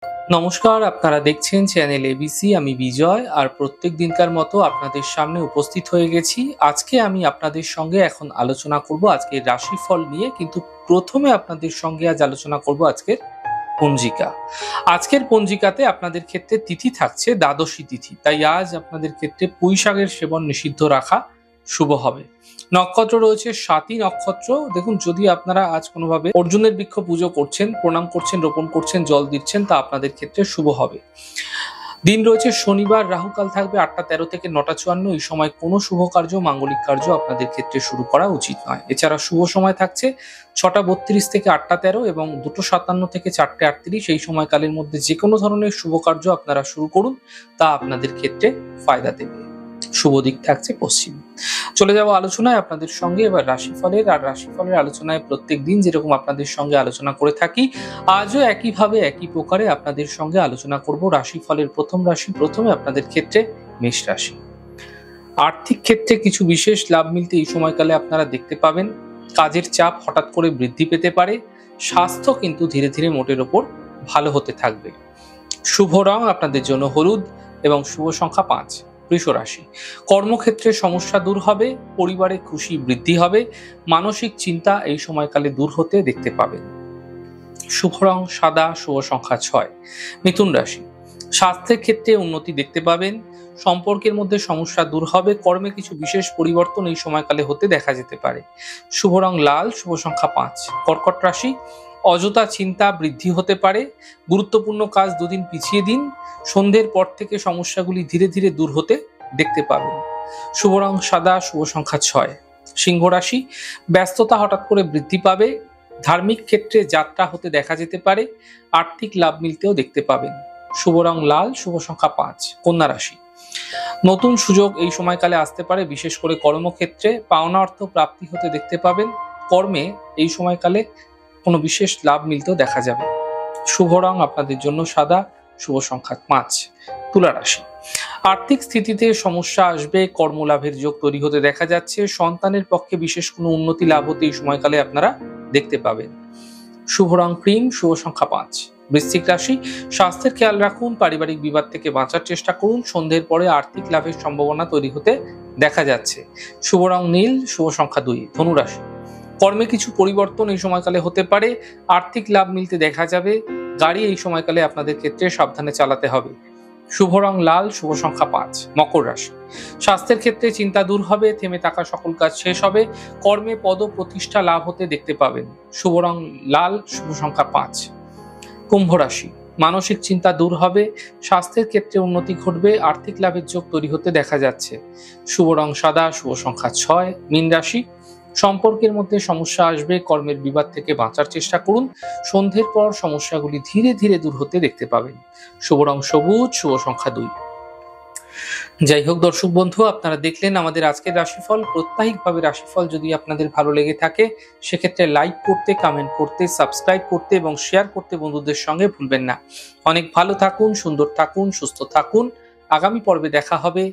নমস্কার, আপনারা দেখছেন চ্যানেল এবিসি। আমি বিজয়, আর প্রত্যেক দিনকার মতো আপনাদের সামনে উপস্থিত হয়ে গেছি। আজকে আমি আপনাদের সঙ্গে এখন আলোচনা করব আজকের রাশিফল নিয়ে, কিন্তু প্রথমে আপনাদের সঙ্গে আজ আলোচনা করব আজকের পঞ্জিকা। আজকের পঞ্জিকাতে আপনাদের ক্ষেত্রে তিথি থাকছে দ্বাদশী তিথি, তাই আজ আপনাদের ক্ষেত্রে পুঁই শাকের সেবন নিষিদ্ধ রাখা শুভ হবে। নক্ষত্র রয়েছে স্বাতী নক্ষত্র। দেখুন, যদি আপনারা আজ কোনোভাবে অর্জুনের বৃক্ষ পুজো করছেন, প্রণাম করছেন, রোপণ করছেন, জল দিচ্ছেন, তা আপনাদের ক্ষেত্রে শুভ হবে। দিন রয়েছে শনিবার, রাহুকাল থাকবে 8টা 13 থেকে 9টা 54। এই সময় কোনো শুভ কার্য, মাঙ্গলিক কার্য আপনাদের ক্ষেত্রে শুরু করা উচিত নয়। এছাড়া শুভ সময় থাকছে 6টা 32 থেকে 8টা 13 এবং 2টো 57 থেকে 4টে 38। এই সময়কালের মধ্যে যে কোনো ধরনের শুভ কার্য আপনারা শুরু করুন, তা আপনাদের ক্ষেত্রে ফায়দা দেবে। শুভ দিক থাকছে পশ্চিম। চলে যাবো আলোচনায় আপনাদের সঙ্গে এবার রাশিফলের। আর রাশিফলের আলোচনায় প্রত্যেক দিন যেরকম আপনাদের সঙ্গে আলোচনা করে থাকি, আজও একইভাবে একই প্রকারে আপনাদের সঙ্গে আলোচনা করব রাশিফলের প্রথম রাশি। প্রথমে আপনাদের ক্ষেত্রে মেষ রাশি। আর্থিক ক্ষেত্রে কিছু বিশেষ লাভ মিলতে এই সময়কালে আপনারা দেখতে পাবেন। কাজের চাপ হঠাৎ করে বৃদ্ধি পেতে পারে। স্বাস্থ্য কিন্তু ধীরে ধীরে মোটের ওপর ভালো হতে থাকবে। শুভ রং আপনাদের জন্য হলুদ এবং শুভ সংখ্যা 5। বৃষ রাশি। কর্মক্ষেত্রে সমস্যা দূর হবে, পরিবারে খুশি বৃদ্ধি হবে, মানসিক চিন্তা এই সময়কালে দূর হতে দেখতে পাবেন। শুভ রং সাদা, শুভ সংখ্যা 6। মিথুন রাশি। স্বাস্থ্যের ক্ষেত্রে উন্নতি দেখতে পাবেন, সম্পর্কের মধ্যে সমস্যা দূর হবে, কর্মে কিছু বিশেষ পরিবর্তন এই সময়কালে হতে দেখা যেতে পারে। শুভ রং লাল, শুভ সংখ্যা 5। কর্কট রাশি। অযথা চিন্তা বৃদ্ধি হতে পারে, গুরুত্বপূর্ণ কাজ দুদিন পিছিয়ে দিন, সন্ধ্যের পর থেকে সমস্যাগুলি ধীরে ধীরে দূর হতে দেখতে পাবেন। শুভ রং সাদা, শুভ সংখ্যা 6। সিংহ রাশি। ব্যস্ততা হঠাৎ করে বৃদ্ধি পাবে, ধার্মিক ক্ষেত্রে যাত্রা হতে দেখা যেতে পারে, আর্থিক লাভ মিলতেও দেখতে পাবেন। শুভ রং লাল, শুভ সংখ্যা 5। কন্যা রাশি। নতুন সুযোগ এই সময়কালে আসতে পারে, বিশেষ করে কর্মক্ষেত্রে পাওনা অর্থ প্রাপ্তি হতে দেখতে পাবেন। কর্মে এই সময়কালে কোনো বিশেষ লাভ মিলতেও দেখা যাবে। শুভ রং আপনাদের জন্য সাদা, শুভ সংখ্যা 5। তুলা রাশি। আর্থিক স্থিতিতে সমস্যা আসবে, কর্মলাভের যোগ তৈরি হতে দেখা যাচ্ছে, সন্তানের পক্ষে বিশেষ কোনো উন্নতি লাভ হতে এই সময়কালে আপনারা দেখতে পাবেন। শুভ রং ক্রিম, শুভ সংখ্যা 5। বৃশ্চিক রাশি। স্বাস্থ্যের খেয়াল রাখুন, পারিবারিক বিবাদ থেকে বাঁচার চেষ্টা করুন, সন্ধ্যের পরে আর্থিক লাভের সম্ভাবনা তৈরি হতে দেখা যাচ্ছে। শুভ রং নীল, শুভ সংখ্যা 2। ধনু রাশি। কর্মে কিছু পরিবর্তন এই সময়কালে হতে পারে, আর্থিক লাভ মিলতে দেখা যাবে, গাড়ি এই সময়কালে আপনাদের ক্ষেত্রে সাবধানে চালাতে হবে। শুভ রং লাল, শুভ সংখ্যা 5। মকর রাশি। স্বাস্থ্যের ক্ষেত্রে চিন্তা দূর হবে, থেমে থাকা সকল কাজ শেষ হবে, কর্মে পদ প্রতিষ্ঠা লাভ হতে দেখতে পাবেন। শুভ রং লাল, শুভ সংখ্যা 5। কুম্ভ রাশি। মানসিক চিন্তা দূর হবে, স্বাস্থ্যের ক্ষেত্রে উন্নতি ঘটবে, আর্থিক লাভের যোগ তৈরি হতে দেখা যাচ্ছে। শুভ রং সাদা, শুভ সংখ্যা 6। মীন রাশি। সম্পর্কের মধ্যে সমস্যা আসবে, কর্মের বিবাদ থেকে বাঁচার চেষ্টা করুন, সন্ধ্যের পর সমস্যাগুলি ধীরে ধীরে দূর হতে দেখতে পাবেন। শুভ রং সবুজ, শুভ সংখ্যা 2। যাই হোক দর্শক বন্ধু, আপনারা দেখলেন আমাদের আজকের রাশিফল। প্রত্যাহিকভাবে রাশিফল যদি আপনাদের ভালো লেগে থাকে, সেক্ষেত্রে লাইক করতে, কমেন্ট করতে, সাবস্ক্রাইব করতে এবং শেয়ার করতে বন্ধুদের সঙ্গে ভুলবেন না। অনেক ভালো থাকুন, সুন্দর থাকুন, সুস্থ থাকুন। আগামী পর্বে দেখা হবে।